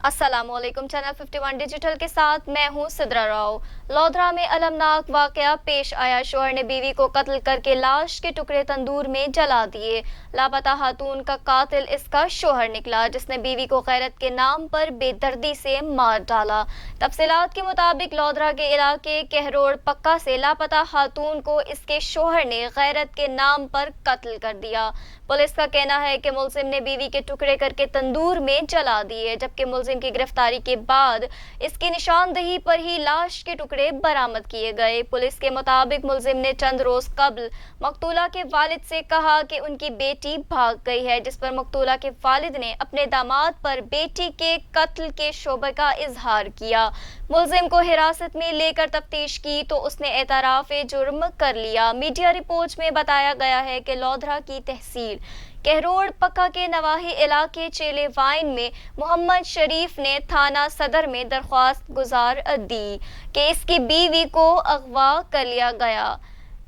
अस्सलामुअलैकुम। Channel 51 digital के साथ मैं हूं सिद्रा राव। लोधरा में अलमनाक वाकया पेश आया। शोहर ने बीवी को कत्ल करके लाश के टुकड़े तंदूर में जला दिए। लापता खातून का कातिल इसका शोहर निकला, जिसने बीवी को गैरत के नाम पर बेदर्दी से मार डाला। तफसीलात के मुताबिक लोधरा के इलाके कहरोड़ पक्का से लापता खातून को इसके शोहर ने गैरत के नाम पर कत्ल कर दिया। पुलिस का कहना है कि मुलजिम ने बीवी के टुकड़े करके तंदूर में जला दिए, जबकि मुलजिम की गिरफ्तारी के बाद इसकी निशानदेही पर ही लाश के टुकड़े बरामद किए गए। पुलिस के मुताबिक मुलजिम ने चंद रोज कबल मकतूला के वालिद से कहा कि उनकी बेटी भाग गई है, जिस पर मकतूला के वालिद ने अपने दामाद पर बेटी के कत्ल के शोबे का इजहार किया। मुलजिम को हिरासत में लेकर तफ्तीश की तो उसने एतराफ जुर्म कर लिया। मीडिया रिपोर्ट्स में बताया गया है कि लोधरा की तहसील कहरोड़ पक्का के नवाही इलाके चेले वाइन में मोहम्मद शरीफ ने थाना सदर में दरख्वास्त गुजार दी कि इसकी बीवी को अगवा कर लिया गया।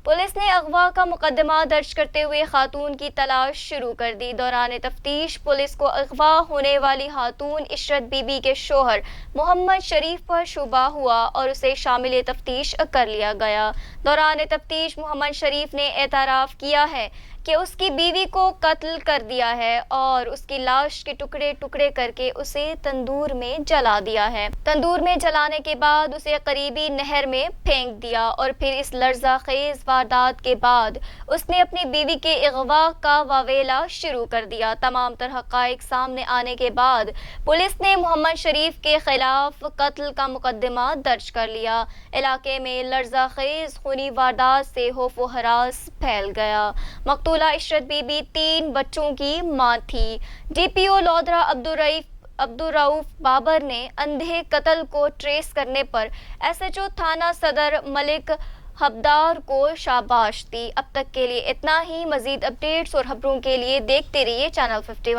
पुलिस ने अगवा का मुकदमा दर्ज करते हुए खातून की तलाश शुरू कर दी। दौरान तफ्तीश पुलिस को अगवा होने वाली खातून इशरत बीबी के शोहर मोहम्मद शरीफ पर शुबा हुआ और उसे शामिल तफ्तीश कर लिया गया। दौरान तफ्तीश मोहम्मद शरीफ ने एतराफ़ किया है कि उसकी बीवी को कत्ल कर दिया है और उसकी लाश के टुकड़े टुकड़े करके उसे तंदूर में जला दिया है। तंदूर में जलाने के बाद उसे करीबी नहर में फेंक दिया और फिर इस लर्ज़ाखेज़ वारदात के बाद उसने अपनी बीवी के अगवा का वावेला शुरू कर दिया। तमाम तर हक़ाइक़ सामने आने के बाद पुलिस ने मोहम्मद शरीफ के खिलाफ कत्ल का मुकदमा दर्ज कर लिया। इलाके में लर्ज़ाखेज़ खूनी वारदात से खौफ व हरास फैल गया। मकतूला इशरत बीबी 3 बच्चों की मां थी। डीपीओ लोधरा अब्दुर्रऊफ बाबर ने अंधे कत्ल को ट्रेस करने पर एसएचओ थाना सदर मलिक हब्दार को शाबाश दी। अब तक के लिए इतना ही। मजीद अपडेट्स और खबरों के लिए देखते रहिए चैनल 51।